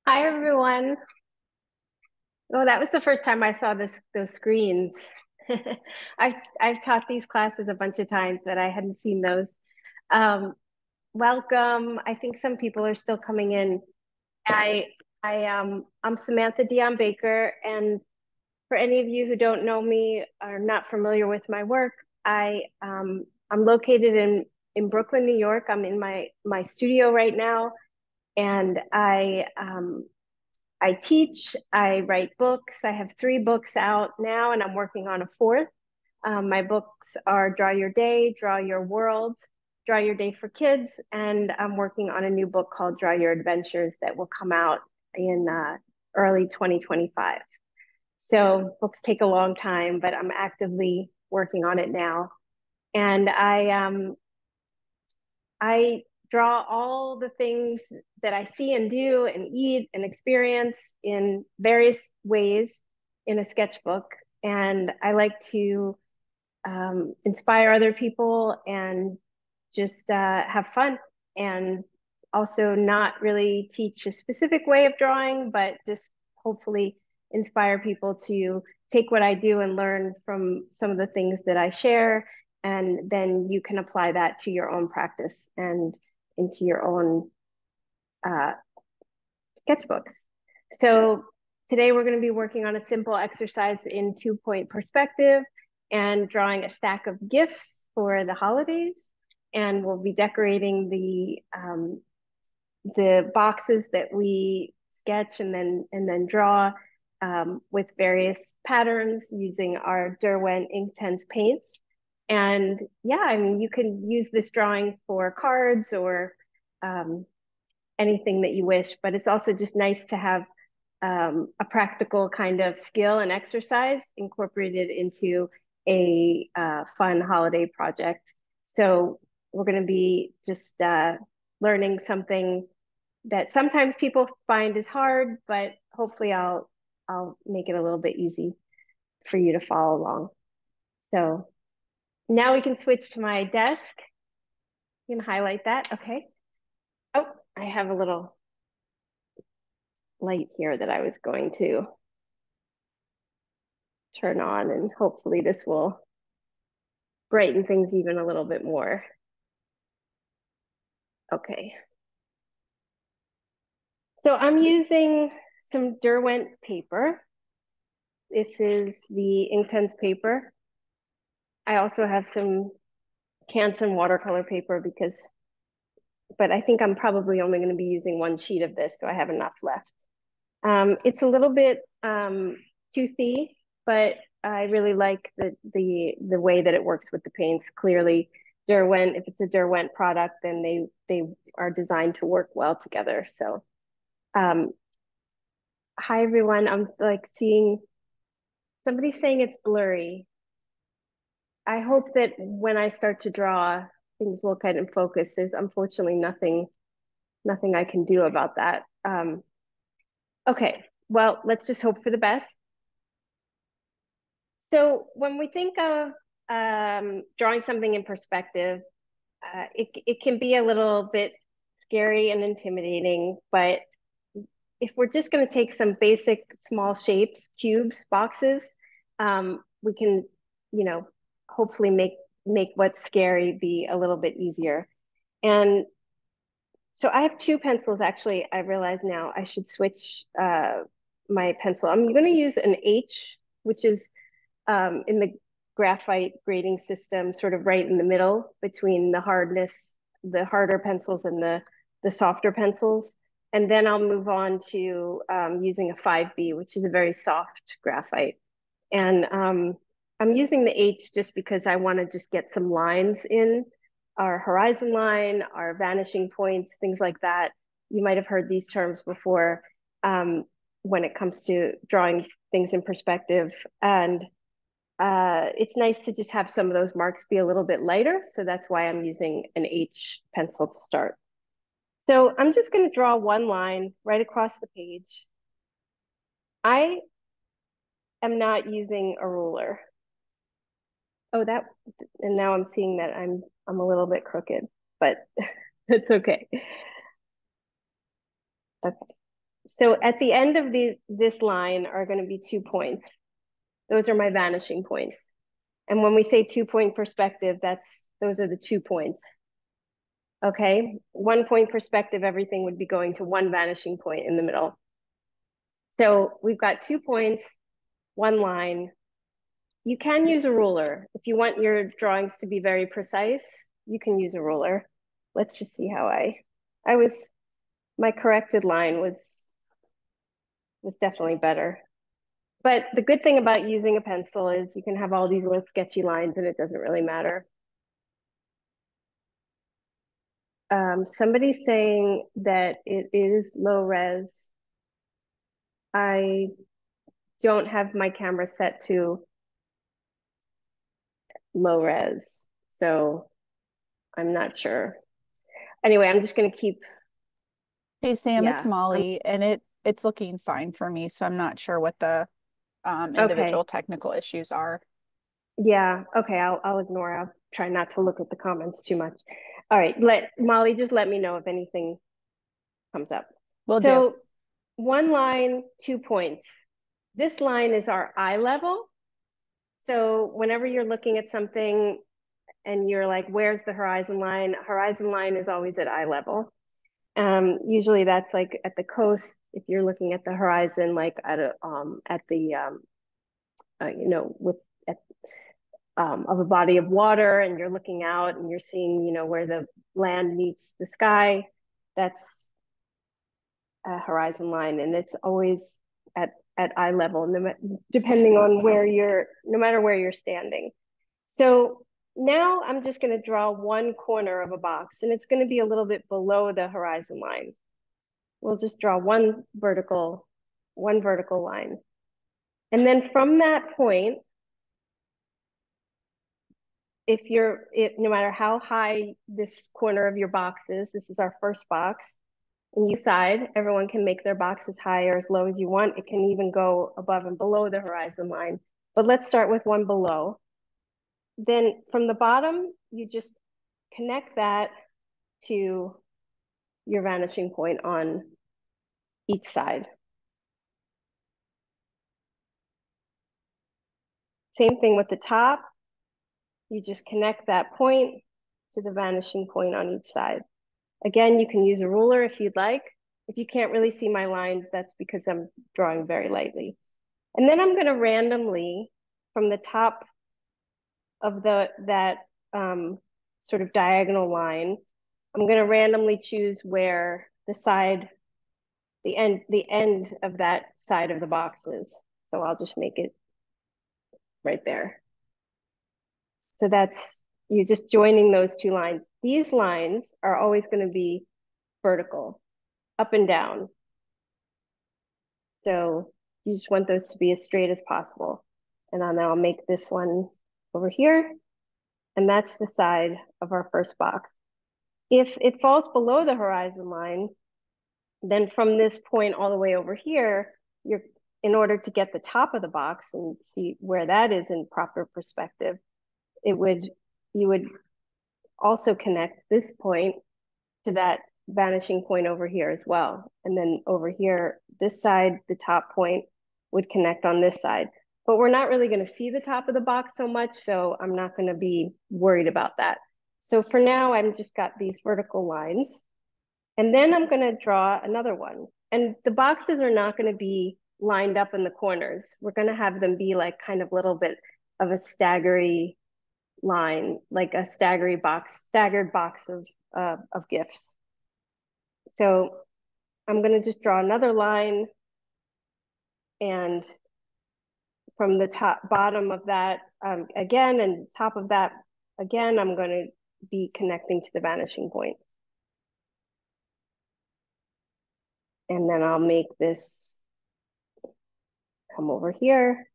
Hi everyone. Oh, that was the first time I saw those screens. I've taught these classes a bunch of times, but I hadn't seen those. Um, Welcome. I think some people are still coming in. I I'm Samantha Dion Baker, and for any of you who don't know me or are not familiar with my work, I'm located in Brooklyn, New York. I'm in my studio right now, and I teach, I write books. I have 3 books out now, and I'm working on a fourth. My books are Draw Your Day, Draw Your World, Draw Your Day for Kids, and I'm working on a new book called Draw Your Adventures that will come out in early 2025. So books take a long time, but I'm actively working on it now. And I draw all the things that I see and do and eat and experience in various ways in a sketchbook. And I like to inspire other people and just have fun, and also not really teach a specific way of drawing, but just hopefully inspire people to take what I do and learn from some of the things that I share. And then you can apply that to your own practice and into your own uh, sketchbooks. So today we're going to be working on a simple exercise in 2-point perspective and drawing a stack of gifts for the holidays. And we'll be decorating the boxes that we sketch and then draw with various patterns using our Derwent Inktense paints. And yeah, I mean, you can use this drawing for cards or um, anything that you wish, but it's also just nice to have a practical kind of skill and exercise incorporated into a fun holiday project. So we're going to be just learning something that sometimes people find is hard, but hopefully I'll make it a little bit easy for you to follow along. So now we can switch to my desk. You can highlight that. Okay. Oh, I have a little light here that I was going to turn on, and hopefully this will brighten things even a little bit more. Okay. So I'm using some Derwent paper. This is the Inktense paper. I also have some Canson watercolor paper but I think I'm probably only going to be using 1 sheet of this, so I have enough left. It's a little bit toothy, but I really like the way that it works with the paints. Clearly, Derwent, if it's a Derwent product, then they are designed to work well together. So, um, hi everyone. I'm like seeing somebody saying it's blurry. I hope that when I start to draw, things will kind of focus. There's unfortunately nothing I can do about that. Okay, well, let's just hope for the best. So when we think of drawing something in perspective, it can be a little bit scary and intimidating, but if we're just going to take some basic small shapes, cubes, boxes, we can, you know, hopefully make what's scary be a little bit easier. And so I have 2 pencils actually. I realize now I should switch my pencil. I'm going to use an H, which is in the graphite grading system, sort of right in the middle between the harder pencils and the softer pencils. And then I'll move on to using a 5B, which is a very soft graphite. And I'm using the H just because I want to just get some lines in our horizon line, our vanishing points, things like that. You might have heard these terms before when it comes to drawing things in perspective. And it's nice to just have some of those marks be a little bit lighter. So that's why I'm using an H pencil to start. So I'm just going to draw one line right across the page. I am not using a ruler. Oh, and now I'm seeing that I'm a little bit crooked, but it's okay. Okay. So at the end of this line are going to be 2 points. Those are my vanishing points. And when we say 2-point perspective, those are the 2 points. Okay, 1 point perspective, everything would be going to one vanishing point in the middle. So we've got 2 points, 1 line. You can use a ruler. If you want your drawings to be very precise, you can use a ruler. Let's just see how my corrected line was definitely better. But the good thing about using a pencil is you can have all these little sketchy lines and it doesn't really matter. Somebody's saying that it is low res. I don't have my camera set to low res, so I'm not sure. Anyway, I'm just gonna keep, Hey Sam, it's yeah, Molly, and it's looking fine for me, so I'm not sure what the individual okay. technical issues are. Yeah, okay, I'll ignore. I'll try not to look at the comments too much. All right, let Molly just let me know if anything comes up. Will do. So 1 line, 2 points. This line is our eye level. So whenever you're looking at something and you're like, where's the horizon line? Horizon line is always at eye level. Usually that's like at the coast, if you're looking at the horizon, like at the with at, of a body of water, and you're looking out and you're seeing, where the land meets the sky. That's a horizon line, and it's always at eye level, depending on no matter where you're standing. So now I'm just going to draw one corner of a box, and it's going to be a little bit below the horizon line. We'll just draw one vertical line. And then from that point, no matter how high this corner of your box is, this is our first box, and you decide, everyone can make their box as high or as low as you want. It can even go above and below the horizon line. But let's start with one below. Then from the bottom, you just connect that to your vanishing point on each side. Same thing with the top. You just connect that point to the vanishing point on each side. Again, you can use a ruler if you'd like. If you can't really see my lines, that's because I'm drawing very lightly. And then I'm going to randomly, from the top of that sort of diagonal line, I'm going to randomly choose where the end of that side of the box is. So I'll just make it right there. So you're just joining those 2 lines. These lines are always going to be vertical, up and down. So you just want those to be as straight as possible. And then I'll make this one over here. And that's the side of our first box. If it falls below the horizon line, then from this point all the way over here, in order to get the top of the box and see where that is in proper perspective, you would also connect this point to that vanishing point over here as well. And then over here, this side, the top point would connect on this side. But we're not really going to see the top of the box so much, so I'm not going to be worried about that. So for now, I've just got these vertical lines. And then I'm going to draw another one. And the boxes are not going to be lined up in the corners. We're going to have them be like kind of a little bit of a staggery line, like a staggered box of gifts. So I'm going to just draw another line, and from the bottom of that again, and top of that again, I'm going to be connecting to the vanishing point. And then I'll make this come over here.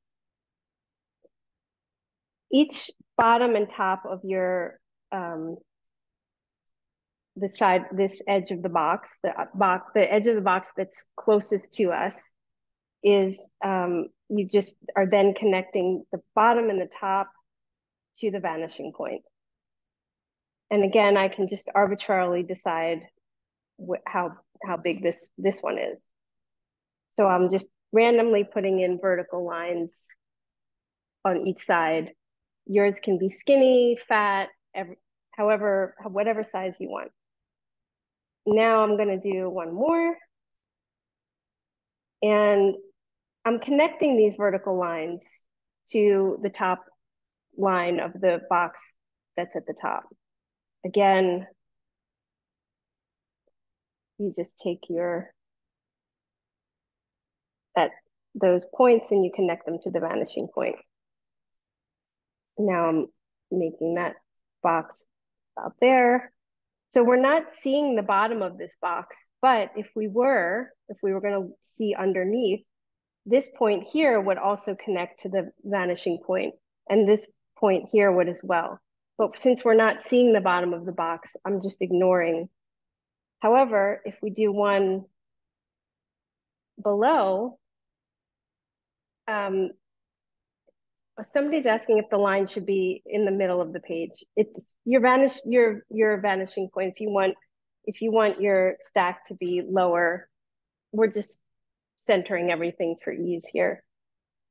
Each bottom and top of your this edge of the box, the edge of the box that's closest to us is you just are then connecting the bottom and the top to the vanishing point. And again, I can just arbitrarily decide how big this one is. So I'm just randomly putting in vertical lines on each side. Yours can be skinny, fat, whatever size you want. Now I'm gonna do one more. And I'm connecting these vertical lines to the top line of the box that's at the top. Again, you just take those points and you connect them to the vanishing point. Now I'm making that box out there. So we're not seeing the bottom of this box, but if we were going to see underneath, this point here would also connect to the vanishing point, and this point here would as well. But since we're not seeing the bottom of the box, I'm just ignoring. However, if we do one below, somebody's asking if the line should be in the middle of the page. It's your vanishing point. If you want your stack to be lower, we're just centering everything for ease here.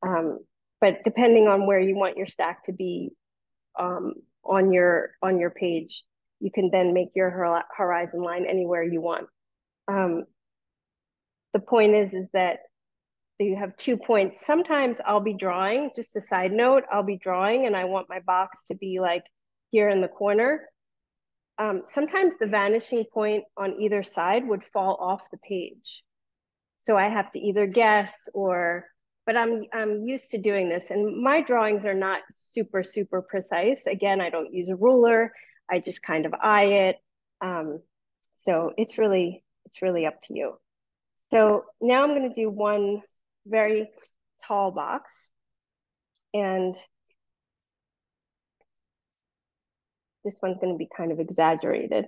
But depending on where you want your stack to be on your page, you can then make your horizon line anywhere you want. The point is that you have 2 points. Sometimes I'll be drawing, just a side note, I'll be drawing and I want my box to be like here in the corner. Sometimes the vanishing point on either side would fall off the page. So I have to either guess but I'm used to doing this, and my drawings are not super, super precise. Again, I don't use a ruler. I just kind of eye it. So it's really up to you. So now I'm going to do one very tall box, and this one's going to be kind of exaggerated.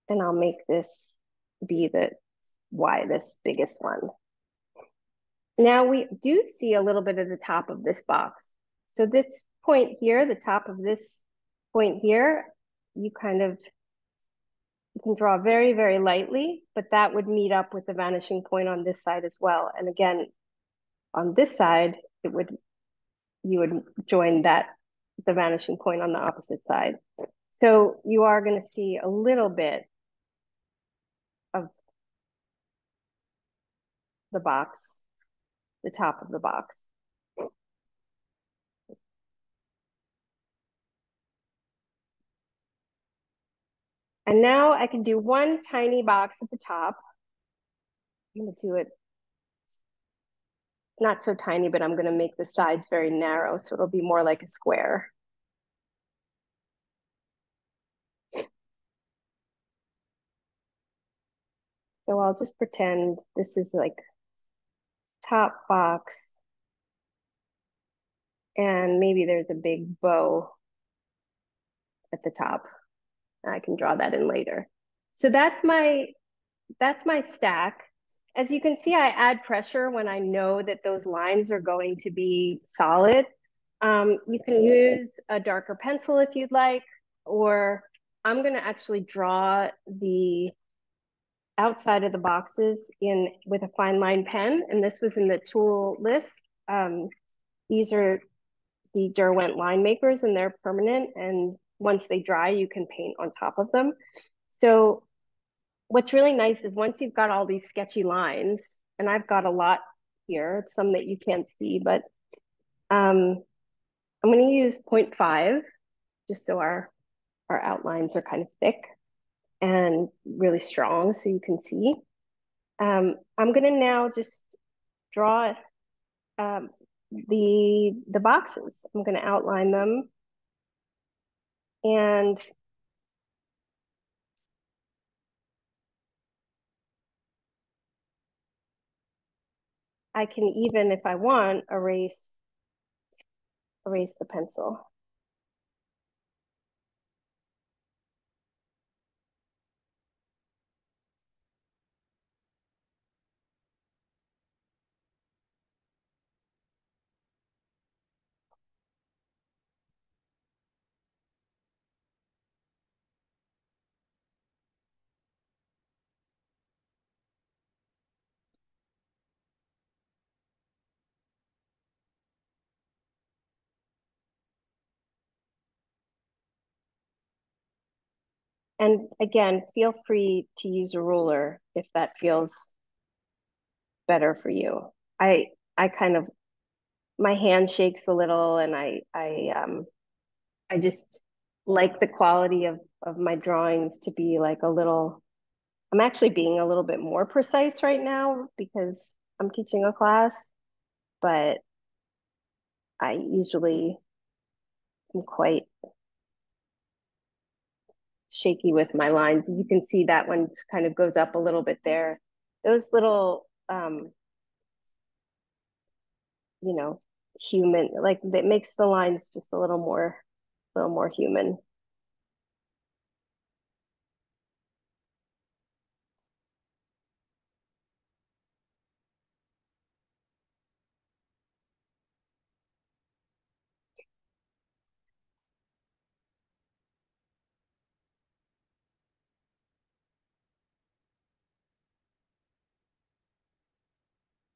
And I'll make this be this biggest one. Now we do see a little bit of the top of this box. So this point here, the top of this point here, you can draw very, very lightly, but that would meet up with the vanishing point on this side as well. And again, on this side, you would join the vanishing point on the opposite side. So you are going to see a little bit of the box, the top of the box. And now I can do one tiny box at the top. I'm going to do it not so tiny, but I'm going to make the sides very narrow, so it'll be more like a square. So I'll just pretend this is like top box, and maybe there's a big bow at the top. I can draw that in later. So that's my stack. As you can see, I add pressure when I know that those lines are going to be solid. You can use a darker pencil if you'd like, or I'm going to actually draw the outside of the boxes with a fine line pen, and this was in the tool list. These are the Derwent line makers, and they're permanent, and once they dry, you can paint on top of them. So what's really nice is once you've got all these sketchy lines, and I've got a lot here, some that you can't see, but I'm going to use 0.5 just so our outlines are kind of thick and really strong so you can see. I'm going to now just draw the boxes. I'm going to outline them, and I can even, if I want, erase the pencil. And again, feel free to use a ruler if that feels better for you. I kind of, my hand shakes a little, and I just like the quality of my drawings to be like a little, I'm actually being a little bit more precise right now because I'm teaching a class, but I usually am quite shaky with my lines. You can see that one kind of goes up a little bit there. Those little, you know, human, like that makes the lines just a little more human.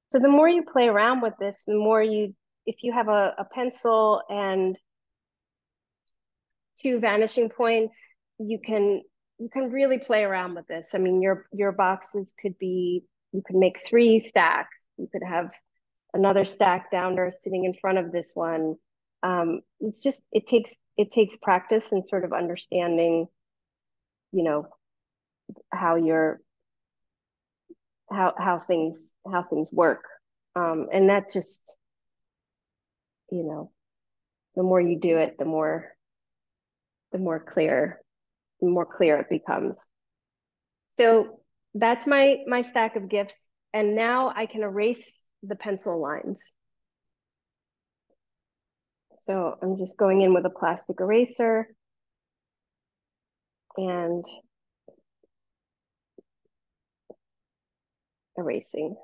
So the more you play around with this, the more you, if you have a pencil and two vanishing points, you can really play around with this. I mean, your boxes could be, you could make 3 stacks. You could have another stack down there sitting in front of this one. It's just, it takes practice and sort of understanding, you know, how you're how things work. And that just, you know, the more you do it, the more clear, the more clear it becomes. So that's my stack of gifts. And now I can erase the pencil lines. So I'm just going in with a plastic eraser and erasing.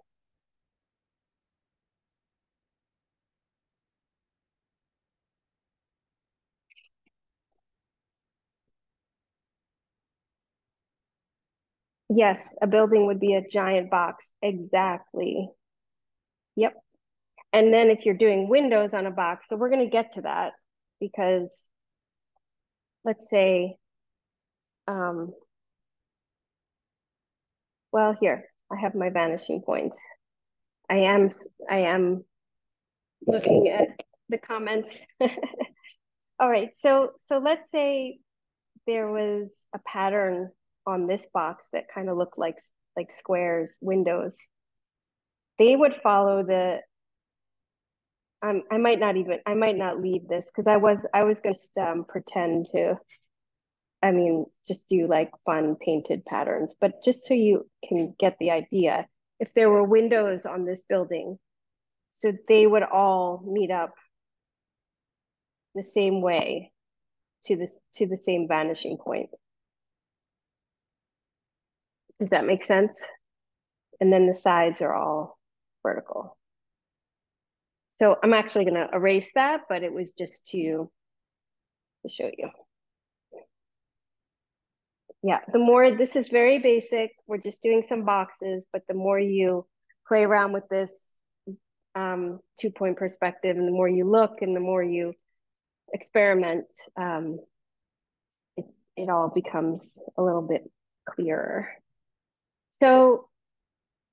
Yes, a building would be a giant box. Exactly. Yep. And then if you're doing windows on a box, so we're going to get to that because let's say, um, well, here, I have my vanishing points. I am looking at the comments. All right, so let's say there was a pattern on this box that kind of looked like squares, windows. They would follow the I might not even, I might not leave this because I was going to pretend to, I mean, just do like fun painted patterns, but just so you can get the idea, if there were windows on this building, so they would all meet up the same way to the same vanishing point. Does that make sense? And then the sides are all vertical. So I'm actually going to erase that, but it was just to show you. Yeah, the more, this is very basic. We're just doing some boxes, but the more you play around with this 2-point perspective, and the more you look and the more you experiment, it all becomes a little bit clearer. So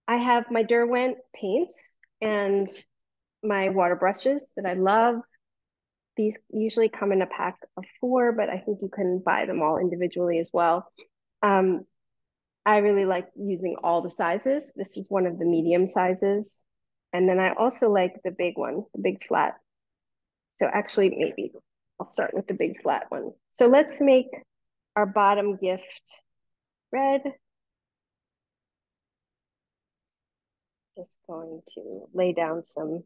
I have my Derwent paints and my water brushes that I love. These usually come in a pack of 4, but I think you can buy them all individually as well. I really like using all the sizes. This is one of the medium sizes. And then I also like the big one, the big flat. So actually, maybe I'll start with the big flat one. So let's make our bottom gift red. Just going to lay down some.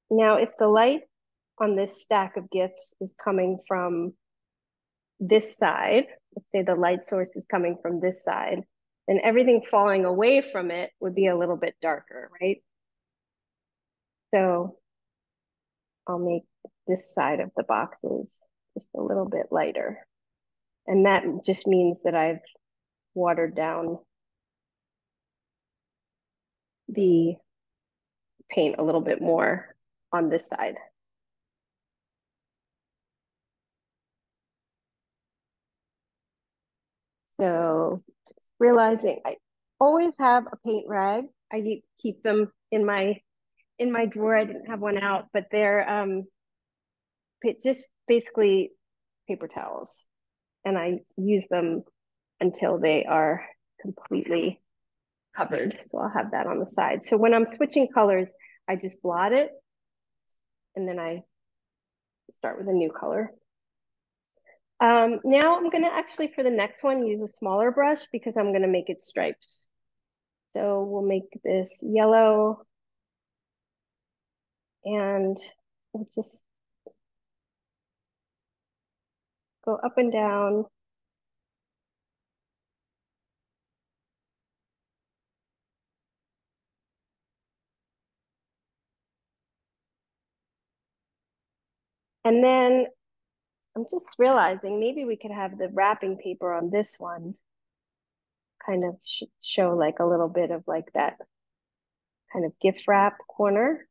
Now, if the light on this stack of gifts is coming from this side, let's say the light source is coming from this side, then everything falling away from it would be a little bit darker, right? So I'll make this side of the boxes just a little bit lighter. And that just means that I've watered down the paint a little bit more on this side. So just realizing I always have a paint rag. I keep them in my drawer. I didn't have one out, but they're just basically paper towels. And I use them until they are completely covered. So I'll have that on the side. So when I'm switching colors, I just blot it and then I start with a new color. Now I'm gonna actually, for the next one, use a smaller brush because I'm gonna make it stripes. So we'll make this yellow and we'll just go up and down. And then I'm just realizing maybe we could have the wrapping paper on this one kind of show like a little bit of like that kind of gift wrap corner.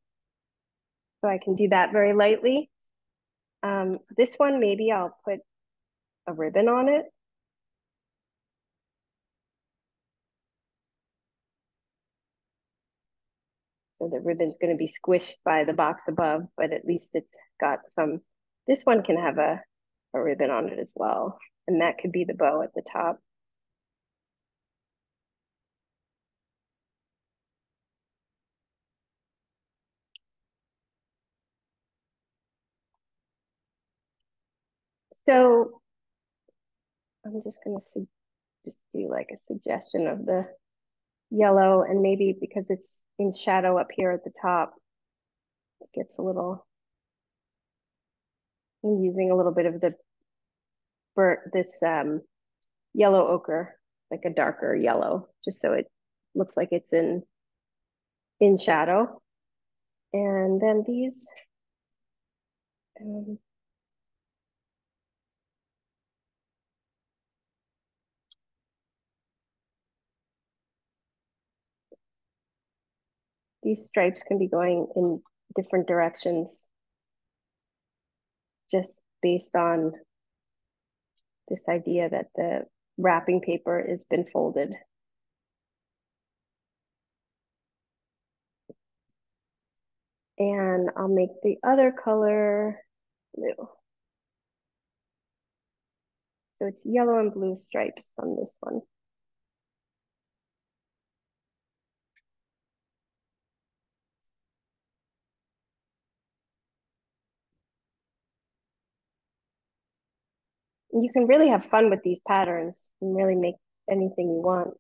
So I can do that very lightly. This one, maybe I'll put a ribbon on it. So the ribbon's going to be squished by the box above, but at least it's got some. This one can have a ribbon on it as well. And that could be the bow at the top. So I'm just going to just do like a suggestion of the yellow, and maybe because it's in shadow up here at the top, it gets a little, I'm using a little bit of the this yellow ochre, like a darker yellow, just so it looks like it's in shadow. And then um, these stripes can be going in different directions just based on this idea that the wrapping paper has been folded. And I'll make the other color blue. So it's yellow and blue stripes on this one. And you can really have fun with these patterns and really make anything you want.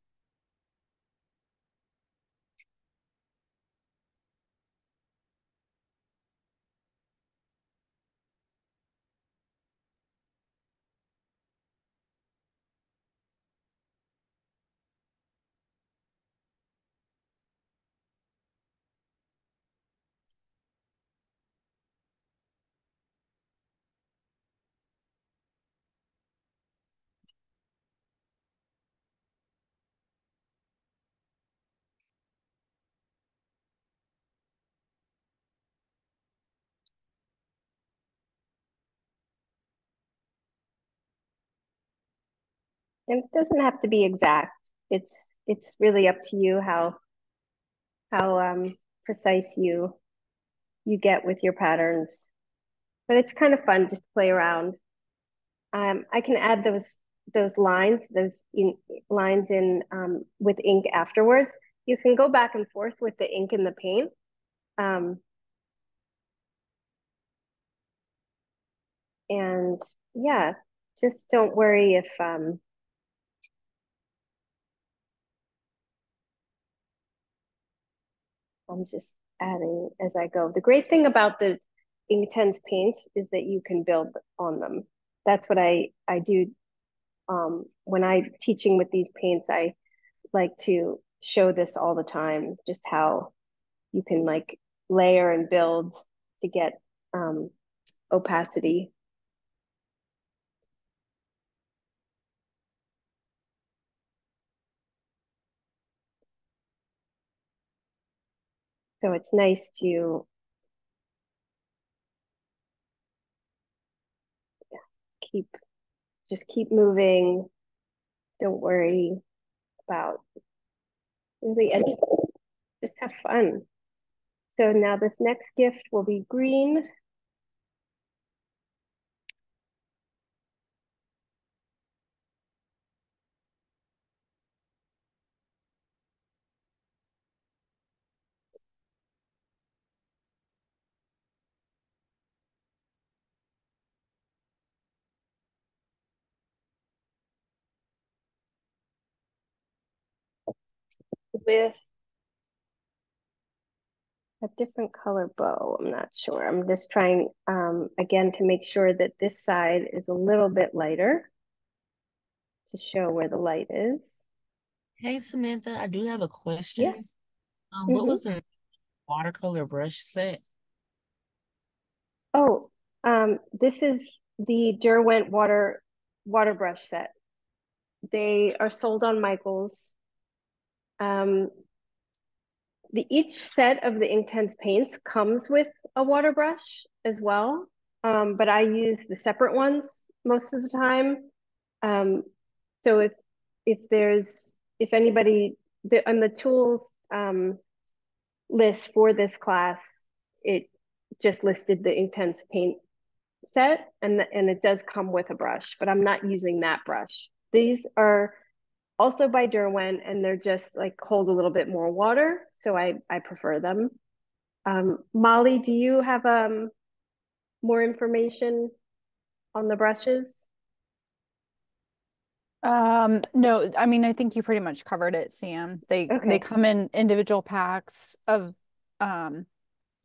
And it doesn't have to be exact. It's really up to you how precise you get with your patterns. But it's kind of fun just to play around. I can add those lines, lines in with ink afterwards. You can go back and forth with the ink and the paint. And yeah, just don't worry if I'm just adding as I go. The great thing about the Inktense paints is that you can build on them. That's what I do when I'm teaching with these paints. I like to show this all the time, just how you can like layer and build to get opacity. So it's nice to keep just keep moving. Don't worry about really anything. Just have fun. So now this next gift will be green. With a different color bow. I'm not sure. I'm just trying again to make sure that this side is a little bit lighter to show where the light is. Hey Samantha, I do have a Yeah. question. What Mm-hmm. was the watercolor brush set? Oh, this is the Derwent water brush set. They are sold on Michaels. Um, each set of the Inktense paints comes with a water brush as well, but I use the separate ones most of the time. Um, so if anybody on the tools list for this class, it just listed the Inktense paint set, and it does come with a brush, but I'm not using that brush. These are also by Derwent, and they're just like hold a little bit more water, so I prefer them. Molly, do you have more information on the brushes? No, I mean, I think you pretty much covered it, Sam. They Okay, come in individual packs of um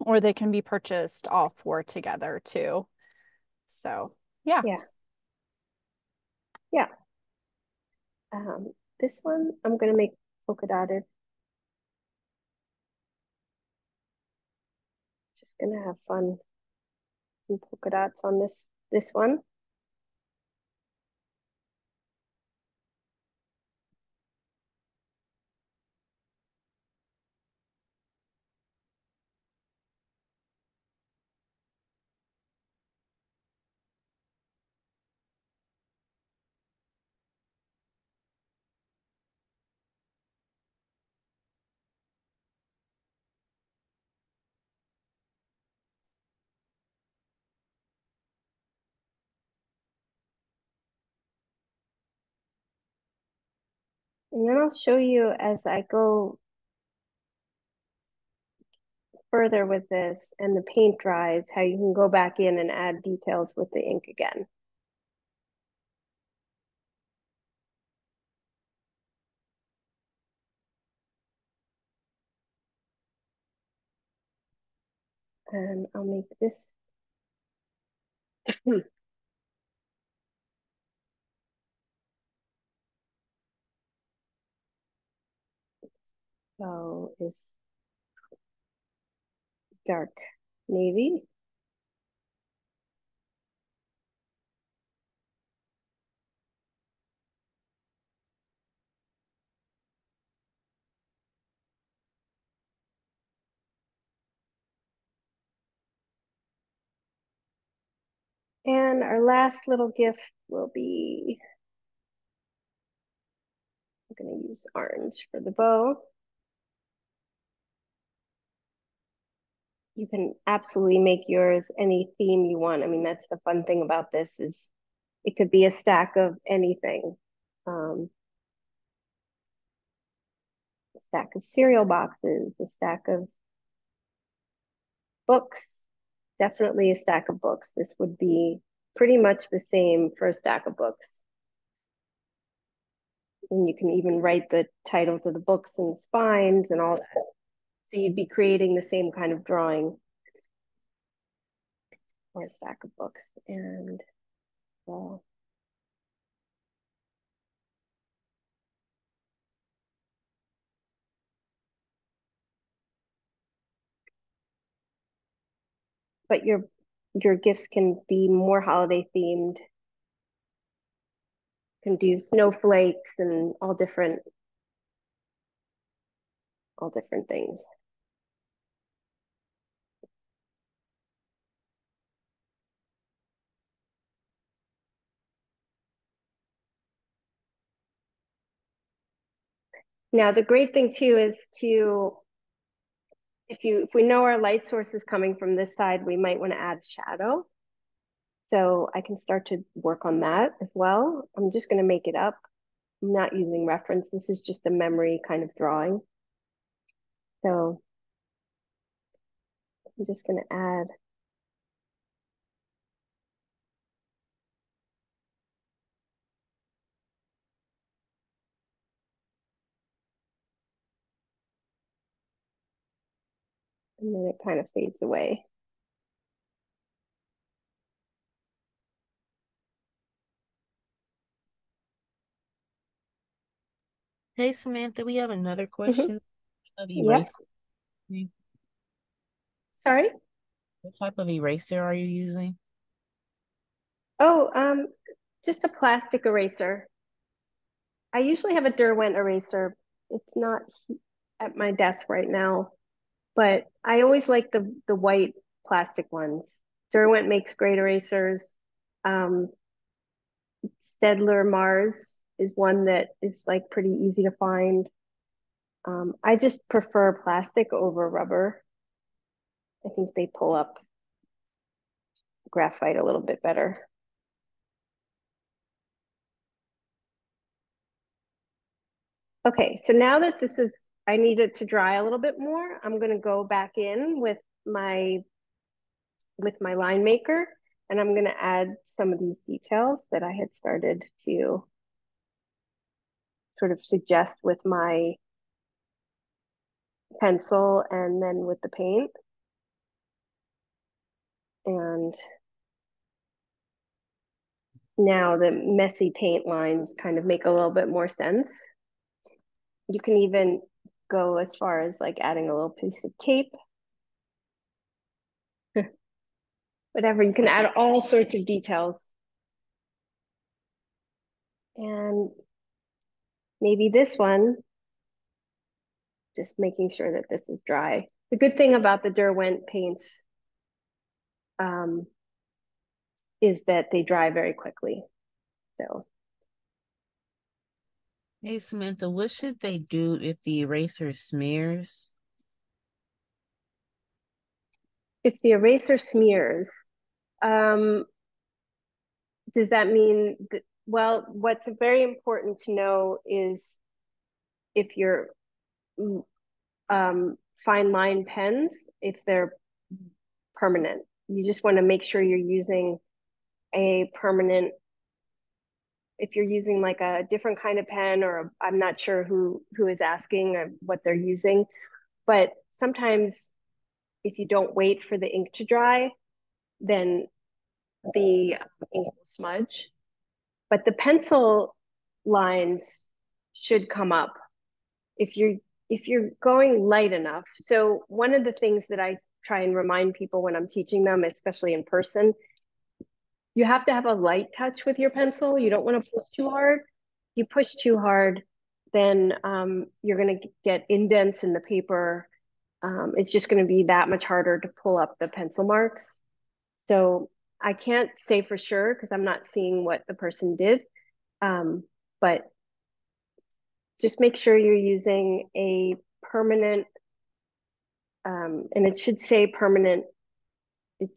or they can be purchased all four together too. So, yeah. yeah, yeah. This one I'm gonna make polka dotted. Just gonna have fun, some polka dots on this one. And then I'll show you as I go further with this and the paint dries, how you can go back in and add details with the ink again. And I'll make this. So it's dark navy. And our last little gift will be, I'm going to use orange for the bow. You can absolutely make yours any theme you want. I mean, that's the fun thing about this is it could be a stack of anything. A stack of cereal boxes, a stack of books, definitely a stack of books. This would be pretty much the same for a stack of books. And you can even write the titles of the books and the spines and all that. So you'd be creating the same kind of drawing for a stack of books. And well, but your gifts can be more holiday themed. You can do snowflakes and all different things. Now, the great thing too is to, if we know our light source is coming from this side, we might want to add shadow. So I can start to work on that as well. I'm just going to make it up. I'm not using reference. This is just a memory kind of drawing. So I'm just going to add. And then it kind of fades away. Hey, Samantha, we have another Mm-hmm. question of Yep. eraser. Sorry. What type of eraser are you using? Oh, just a plastic eraser. I usually have a Derwent eraser. It's not at my desk right now, but I always like the white plastic ones. Derwent makes great erasers. Um, Stedler Mars is one that is like pretty easy to find. I just prefer plastic over rubber. I think they pull up graphite a little bit better. Okay, so now that this is, I need it to dry a little bit more, I'm gonna go back in with my line maker, and I'm gonna add some of these details that I had started to sort of suggest with my pencil and then with the paint. And now the messy paint lines kind of make a little bit more sense. You can even go as far as like adding a little piece of tape. Whatever, you can add all sorts of details. And maybe this one, just making sure that this is dry. The good thing about the Derwent paints is that they dry very quickly. So Hey, Samantha, what should they do if the eraser smears? if the eraser smears, um, does that mean that, well, what's very important to know is if you're fine line pens, if they're permanent, you just want to make sure you're using a permanent, if you're using like a different kind of pen, or I'm not sure who is asking what they're using, but sometimes if you don't wait for the ink to dry, then the ink will smudge. But the pencil lines should come up if you're going light enough. So one of the things that I try and remind people when I'm teaching them, especially in person, you have to have a light touch with your pencil. You don't want to push too hard. If you push too hard, then you're going to get indents in the paper. It's just going to be that much harder to pull up the pencil marks. So I can't say for sure because I'm not seeing what the person did. But just make sure you're using a permanent, and it should say permanent.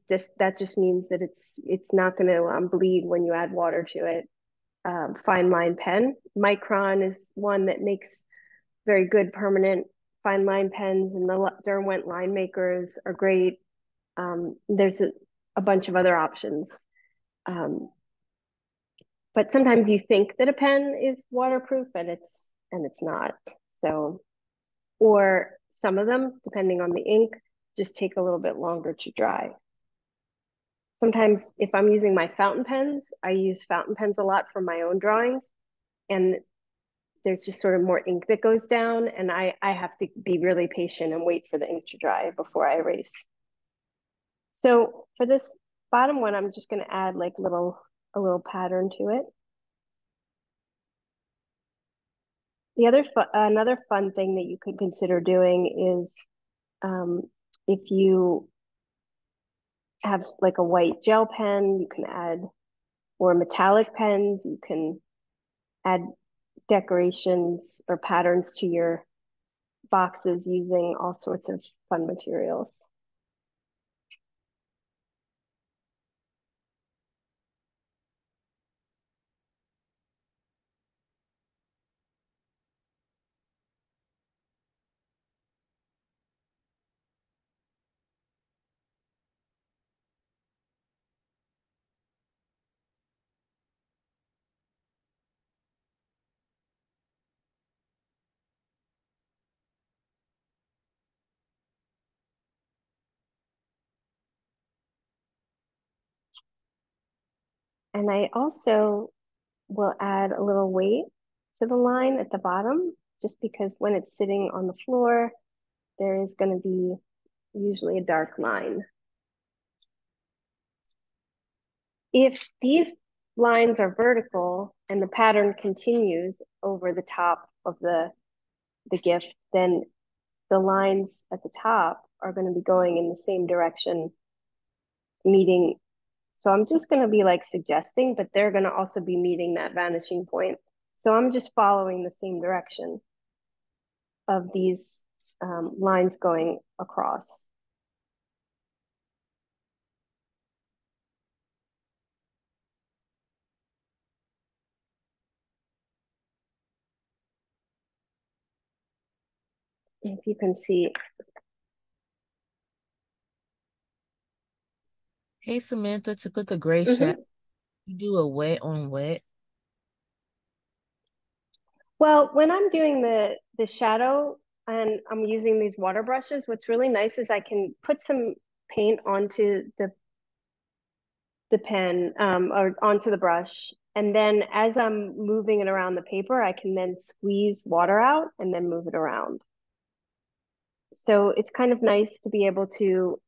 That just means that it's not going to bleed when you add water to it. Fine line pen. Micron is one that makes very good permanent fine line pens, and the Derwent line makers are great. There's a bunch of other options. But sometimes you think that a pen is waterproof and it's not. So, or some of them, depending on the ink, just take a little bit longer to dry. Sometimes if I'm using my fountain pens, I use fountain pens a lot for my own drawings, and there's just sort of more ink that goes down, and I have to be really patient and wait for the ink to dry before I erase. So for this bottom one, I'm just going to add like a little pattern to it. Another fun thing that you could consider doing is if you have like a white gel pen, you can add, or metallic pens, you can add decorations or patterns to your boxes using all sorts of fun materials. And I also will add a little weight to the line at the bottom, just because when it's sitting on the floor, there is going to be usually a dark line. If these lines are vertical and the pattern continues over the top of the gift, then the lines at the top are going to be going in the same direction, meeting. So I'm just going to be like suggesting, but they're going to also be meeting that vanishing point. So I'm just following the same direction of these lines going across. If you can see. Hey Samantha, to put the gray shadow, you do a wet on wet. Well, when I'm doing the shadow and I'm using these water brushes, what's really nice is I can put some paint onto the pen or onto the brush. And then as I'm moving it around the paper, I can then squeeze water out and then move it around. So it's kind of nice to be able to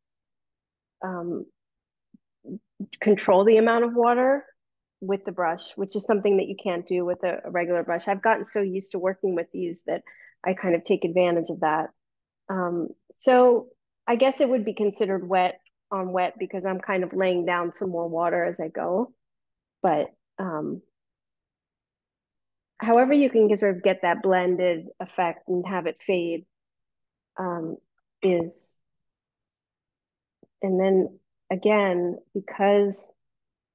control the amount of water with the brush, which is something that you can't do with a regular brush. I've gotten so used to working with these that I kind of take advantage of that. So I guess it would be considered wet on wet because I'm kind of laying down some more water as I go. But however you can sort of get that blended effect and have it fade is, and then again, because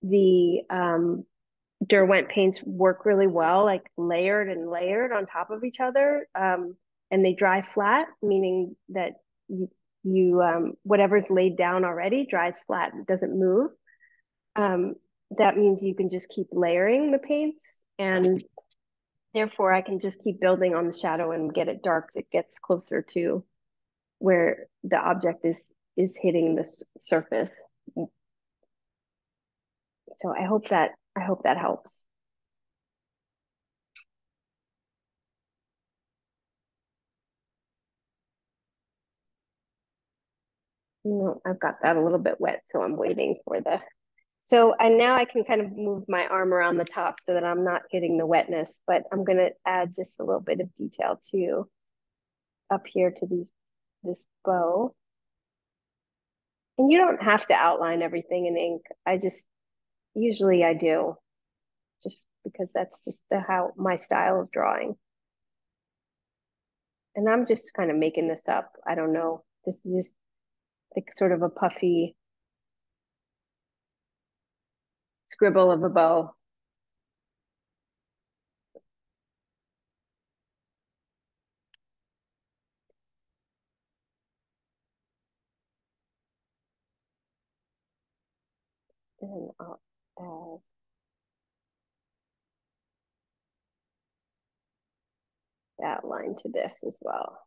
the Derwent paints work really well, like layered and layered on top of each other, and they dry flat, meaning that whatever's laid down already dries flat, it doesn't move. That means you can just keep layering the paints, and therefore I can just keep building on the shadow and get it dark as it gets closer to where the object is hitting the surface. So I hope that helps. No, I've got that a little bit wet, so I'm waiting for the. So, and now I can kind of move my arm around the top so that I'm not hitting the wetness, but I'm going to add just a little bit of detail too up here to this bow. And you don't have to outline everything in ink. Usually I do, just because that's just how my style of drawing. And I'm just kind of making this up. I don't know. This is just like sort of a puffy scribble of a bow. And I'll add that line to this as well.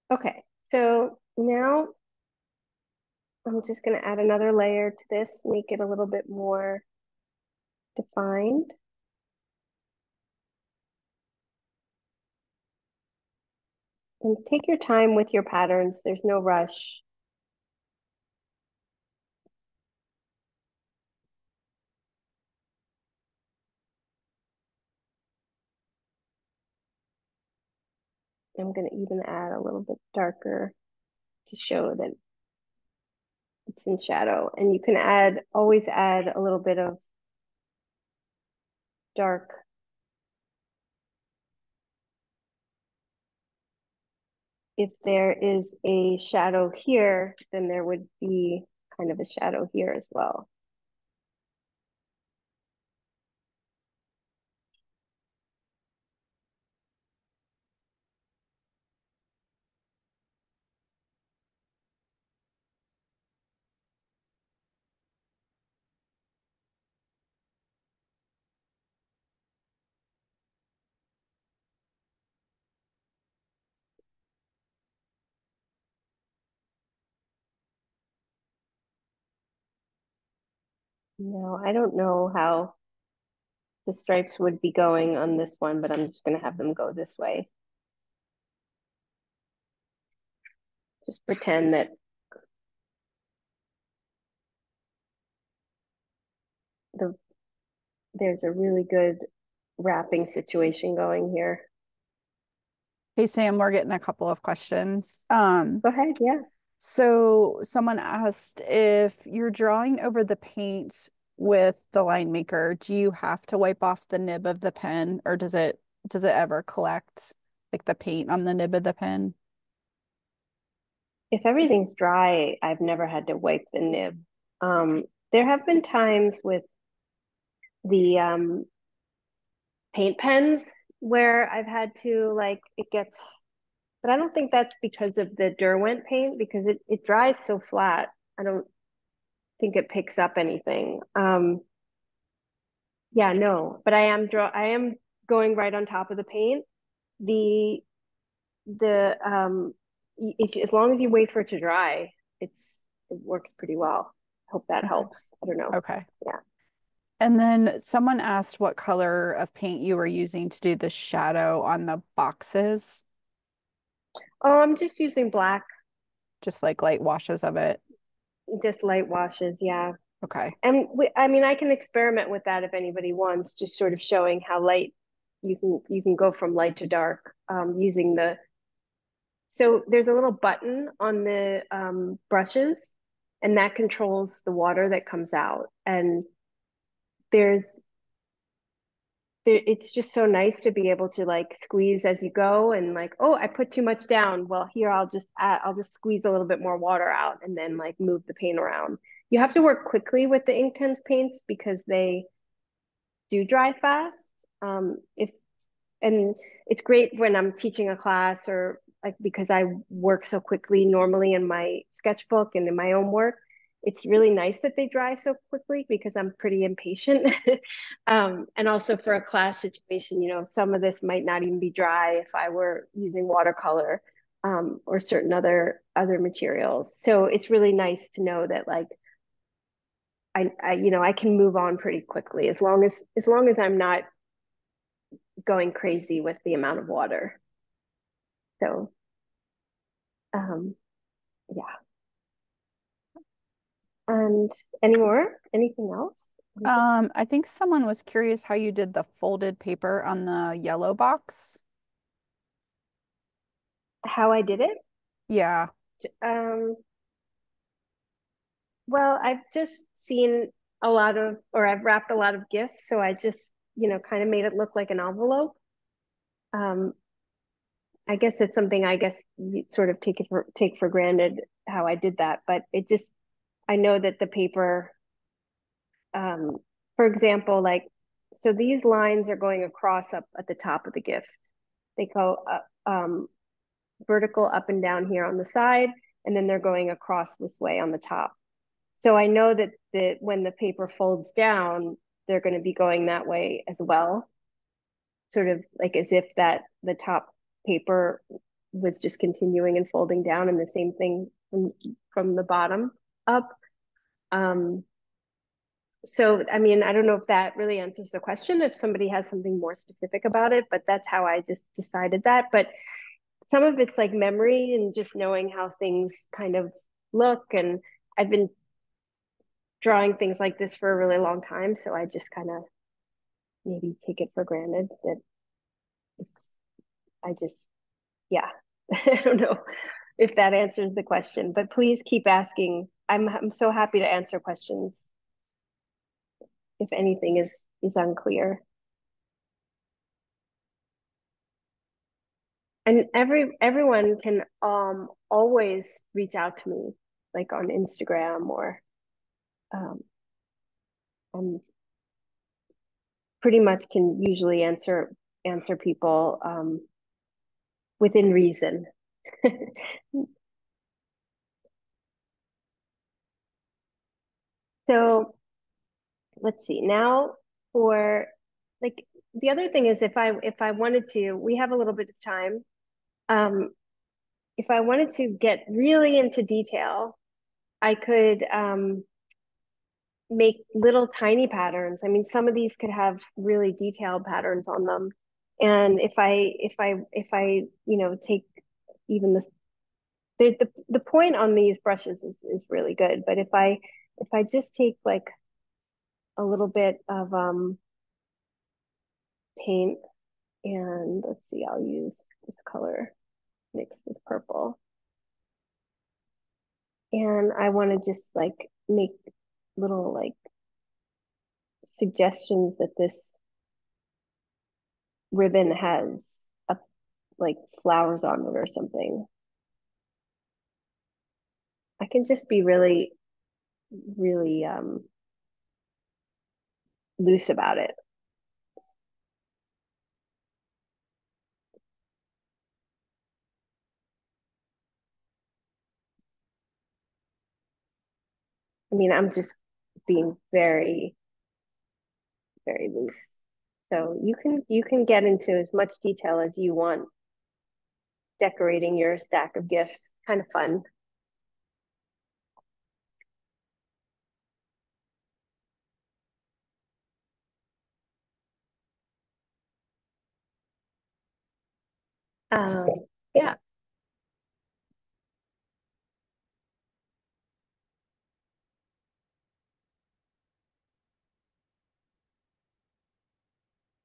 Okay, so now I'm just going to add another layer to this, make it a little bit more defined. And take your time with your patterns. There's no rush. I'm going to even add a little bit darker to show that it's in shadow. And you can always add a little bit of dark. If there is a shadow here, then there would be kind of a shadow here as well. No, I don't know how the stripes would be going on this one, but I'm just going to have them go this way. Just pretend that there's a really good wrapping situation going here. Hey Sam, we're getting a couple of questions. Go ahead, yeah. So someone asked if you're drawing over the paint with the line maker, do you have to wipe off the nib of the pen, or does it ever collect like the paint on the nib of the pen? If everything's dry, I've never had to wipe the nib. There have been times with the paint pens where I've had to like it gets, but I don't think that's because of the Derwent paint because it dries so flat. I don't think it picks up anything. Yeah, no, but I am going right on top of the paint. The if as long as you wait for it to dry, it works pretty well. Hope that Okay. helps. I don't know. Okay. Yeah. And then someone asked what color of paint you were using to do the shadow on the boxes, Oh, I'm just using black, just like light washes of it. just light washes. Yeah. Okay. And I mean, I can experiment with that if anybody wants, just sort of showing how light you can go from light to dark using so there's a little button on the brushes, and that controls the water that comes out. And there's it's just so nice to be able to like squeeze as you go and like, oh, I put too much down. Well, here I'll just squeeze a little bit more water out and then like move the paint around. You have to work quickly with the Inktense paints because they do dry fast. If and it's great when I'm teaching a class or like because I work so quickly normally in my sketchbook and in my own work. It's really nice that they dry so quickly because I'm pretty impatient. And also for a class situation, you know, some of this might not even be dry if I were using watercolor or certain other materials. So it's really nice to know that like you know I can move on pretty quickly as long as I'm not going crazy with the amount of water. So, um, yeah. And any more? Anything else? I think someone was curious how you did the folded paper on the yellow box. How I did it? Yeah. Um, well, I've just seen or I've wrapped a lot of gifts, so I just, you know, kind of made it look like an envelope. Um, I guess it's something I guess you sort of take for granted how I did that, but I know that the paper um, for example, like, so these lines are going across up at the top of the gift. They go up, vertical up and down here on the side, and then they're going across this way on the top. So I know that when the paper folds down, they're going to be going that way as well, sort of like as if the top paper was just continuing and folding down, and the same thing from the bottom up. Um, so, I mean, I don't know if that really answers the question, if somebody has something more specific about it, but that's how I just decided that. But some of it's like memory and just knowing how things kind of look. And I've been drawing things like this for a really long time. So I just kind of maybe take it for granted that it's, I just yeah, I don't know if that answers the question, but please keep asking. I'm so happy to answer questions if anything is unclear. And everyone can always reach out to me, like on Instagram, or um, I'm pretty much can usually answer people within reason. So let's see now for like the other thing is if I wanted to, we have a little bit of time. Um, if I wanted to get really into detail, I could make little tiny patterns. I mean, some of these could have really detailed patterns on them. And if I take even this, the point on these brushes is really good. But if I just take like a little bit of paint, and let's see, I'll use this color mixed with purple. And I want to just like make little like suggestions that this ribbon has like flowers on it or something. I can just be really, really loose about it. I mean, I'm just being very, very loose. So you can get into as much detail as you want decorating your stack of gifts. Kind of fun. Um, yeah,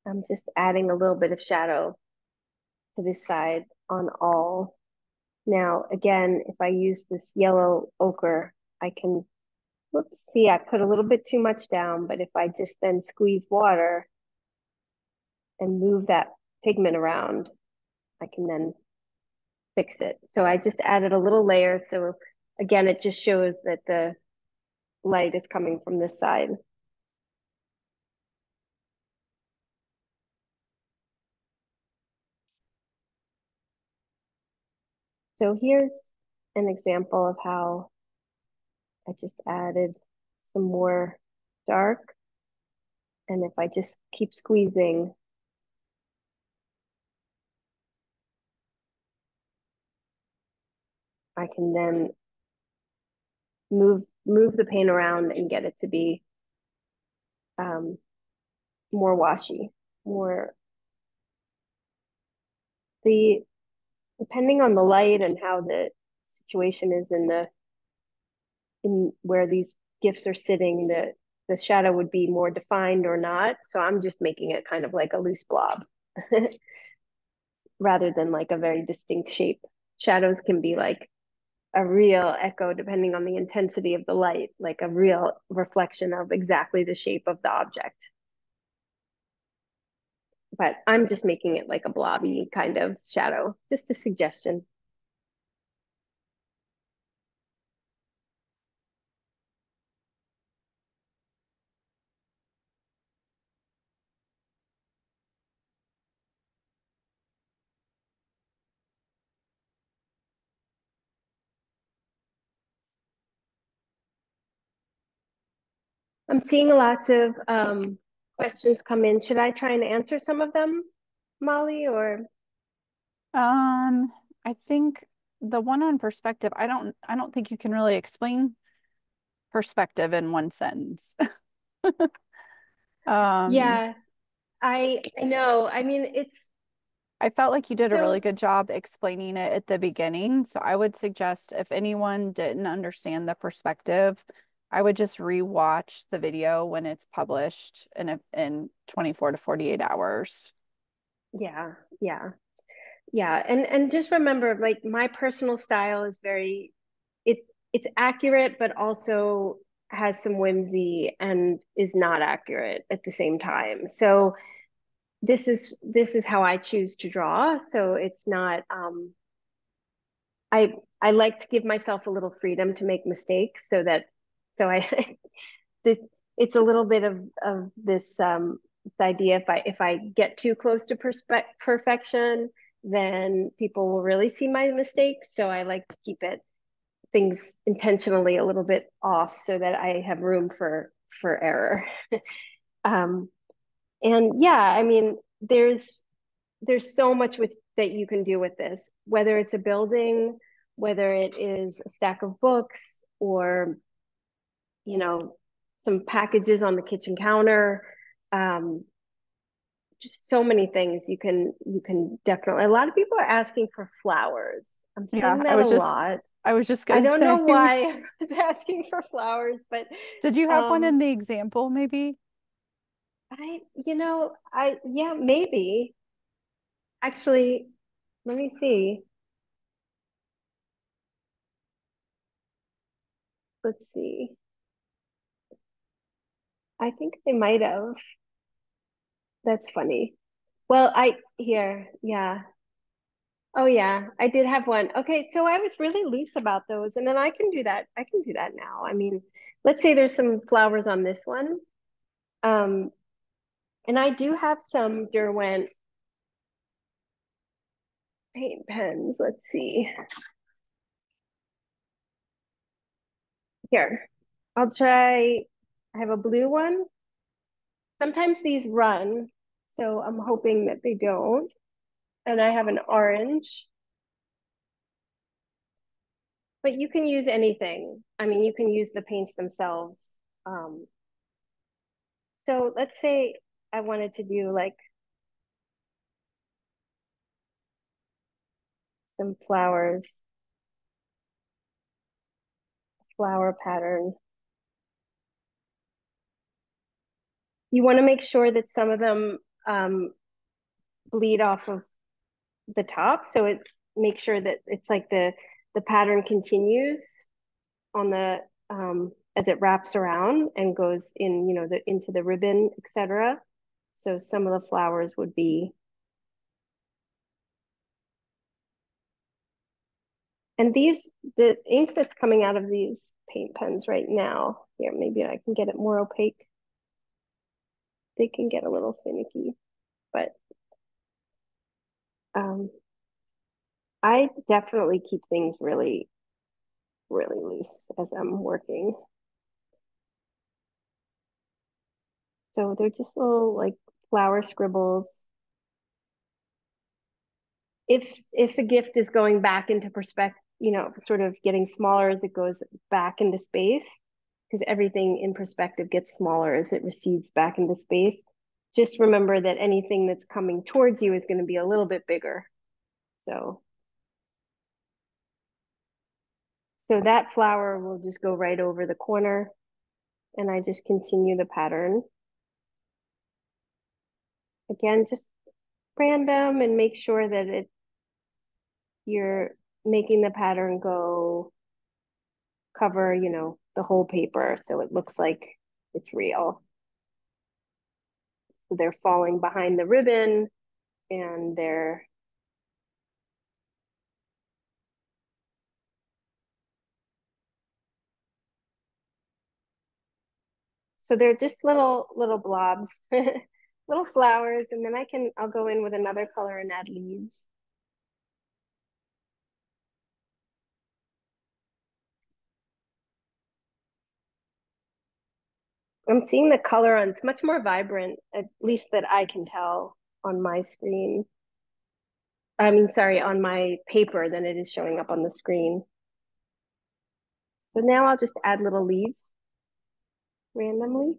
I'm just adding a little bit of shadow to this side on all. Now, again, if I use this yellow ochre, I can, whoops, see, I put a little bit too much down, but if I just then squeeze water and move that pigment around, I can then fix it. So I just added a little layer. So again, it just shows that the light is coming from this side. So here's an example of how I just added some more dark. And if I just keep squeezing, I can then move the paint around and get it to be um, more washy, more the depending on the light and how the situation is in where these gifts are sitting, the shadow would be more defined or not. So I'm just making it kind of like a loose blob rather than like a very distinct shape. Shadows can be like a real echo depending on the intensity of the light, like a real reflection of exactly the shape of the object. But I'm just making it like a blobby kind of shadow, just a suggestion. I'm seeing lots of questions come in. Should I try and answer some of them, Molly, or? I think the one on perspective, I don't think you can really explain perspective in one sentence. Um, Yeah, I know. I mean, it's I felt like you did a really so good job explaining it at the beginning. So I would suggest if anyone didn't understand the perspective, I would just rewatch the video when it's published in 24 to 48 hours. yeah, yeah. Yeah, and just remember, like my personal style is very it it's accurate, but also has some whimsy and is not accurate at the same time. So this is how I choose to draw. So it's not I like to give myself a little freedom to make mistakes so that so I the, it's a little bit of this idea if I get too close to perfection, then people will really see my mistakes. So I like to keep it things intentionally a little bit off so that I have room for error. um, and yeah, I mean, there's so much with that you can do with this, whether it's a building, whether it is a stack of books, or you know, some packages on the kitchen counter. Um, just so many things you can definitely. A lot of people are asking for flowers. I'm Yeah, seeing that a lot. I was just I gonna don't know say, why I was asking for flowers, but did you have one um, in the example maybe? yeah, maybe. Actually, let me see. Let's see. I think they might have. That's funny. Well, yeah. Oh yeah, I did have one. Okay, so I was really loose about those, and then I can do that. I can do that now. I mean, let's say there's some flowers on this one. Um, and I do have some Derwent paint pens. Let's see. Here, I'll try. I have a blue one. Sometimes these run, so I'm hoping that they don't. And I have an orange, but you can use anything. I mean, you can use the paints themselves. Um, so let's say I wanted to do like some flowers, flower pattern. You want to make sure that some of them bleed off of the top. So it make sure that it's like the pattern continues on the as it wraps around and goes in, the into the ribbon, etc. So some of the flowers would be, and the ink that's coming out of these paint pens right now, here, maybe I can get it more opaque. They can get a little finicky, but um, I definitely keep things really, really loose as I'm working. So they're just little like flower scribbles. If the gift is going back into perspective, sort of getting smaller as it goes back into space, because everything in perspective gets smaller as it recedes back into space. Just remember that anything that's coming towards you is going to be a little bit bigger. So, so that flower will just go right over the corner, and I just continue the pattern. Again, just random and make sure that you're making the pattern go cover, the whole paper so it looks like it's real. So they're falling behind the ribbon and they're just little blobs, little flowers, and then I'll go in with another color and add leaves. I'm seeing the color on, it's much more vibrant, at least that I can tell on my screen. I mean, sorry, on my paper than it is showing up on the screen. So now I'll just add little leaves randomly.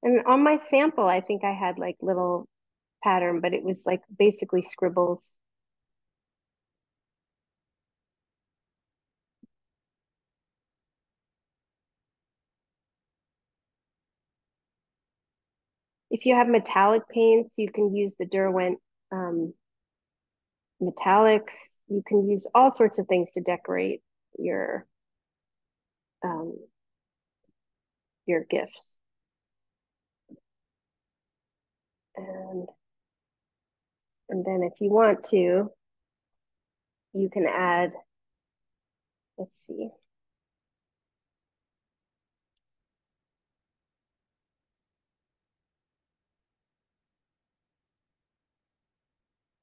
And on my sample, I think I had like little pattern, but it was like basically scribbles. If you have metallic paints, you can use the Derwent metallics. You can use all sorts of things to decorate um, your gifts. And then if you want to, you can add, let's see.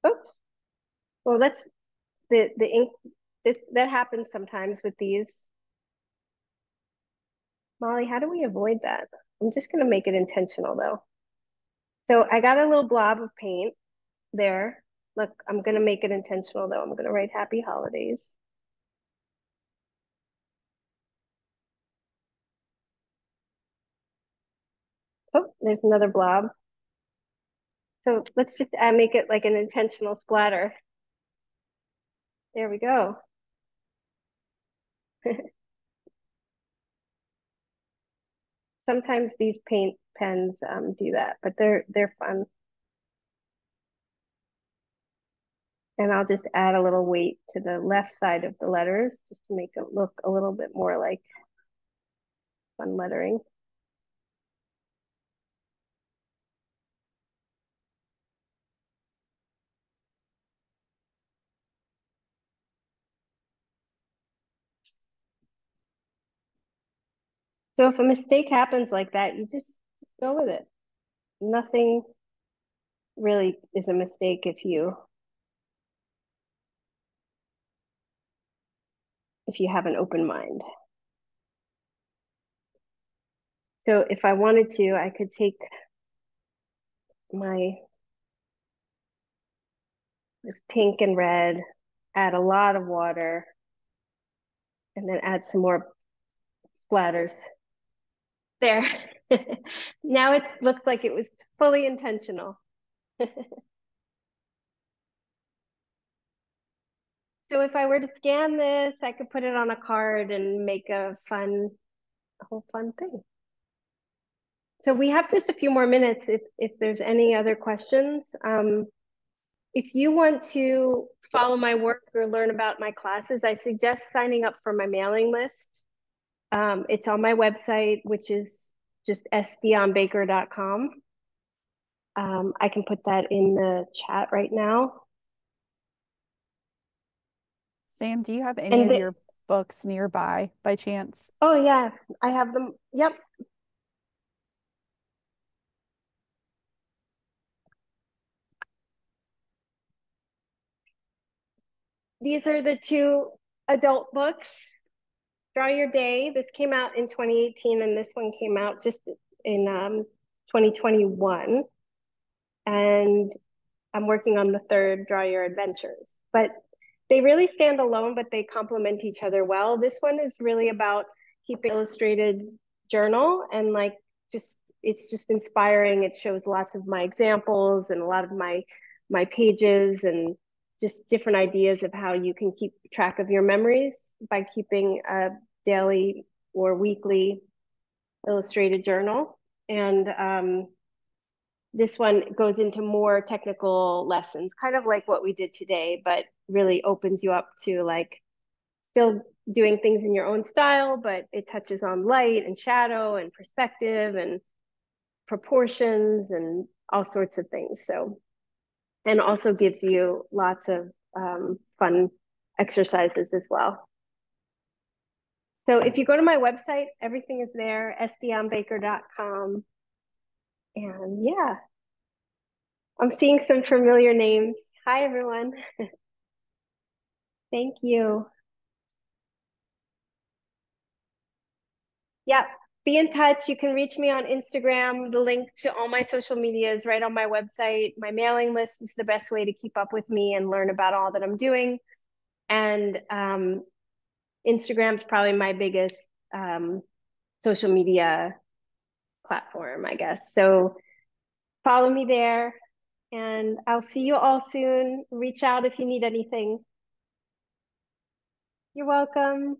Oops. Well, that's the ink that happens sometimes with these. Molly, how do we avoid that? I'm just gonna make it intentional though. So I got a little blob of paint there. Look, I'm gonna make it intentional though. I'm gonna write happy holidays. Oh, there's another blob. So let's just make it like an intentional splatter. There we go. Sometimes these paint pens do that, but they're fun. And I'll just add a little weight to the left side of the letters just to make it look a little bit more like fun lettering. So if a mistake happens like that, you just go with it. Nothing really is a mistake if you have an open mind. So if I wanted to, I could take this pink and red, add a lot of water, and then add some more splatters. There. Now it looks like it was fully intentional. So if I were to scan this, I could put it on a card and make a whole fun thing. So we have just a few more minutes if there's any other questions. If you want to follow my work or learn about my classes, I suggest signing up for my mailing list. It's on my website, which is just sdonbaker.com. I can put that in the chat right now. Sam, do you have any of your books nearby by chance? Oh yeah, I have them. Yep. These are the two adult books. Draw Your Day. This came out in 2018, and this one came out just in 2021. And I'm working on the third, Draw Your Adventures. But they really stand alone, but they complement each other well. This one is really about keeping illustrated journal and it's just inspiring. It shows lots of my examples and a lot of my pages and just different ideas of how you can keep track of your memories by keeping a daily or weekly illustrated journal. And this one goes into more technical lessons, kind of like what we did today, but really opens you up to still doing things in your own style, but it touches on light and shadow and perspective and proportions and all sorts of things. So, and also gives you lots of fun exercises as well. So if you go to my website, everything is there, sdonbaker.com. And yeah, I'm seeing some familiar names. Hi, everyone. Thank you. Yeah, be in touch. You can reach me on Instagram. The link to all my social media is right on my website. My mailing list is the best way to keep up with me and learn about all that I'm doing. And Instagram's probably my biggest social media platform, I guess. So follow me there, and I'll see you all soon. Reach out if you need anything. You're welcome.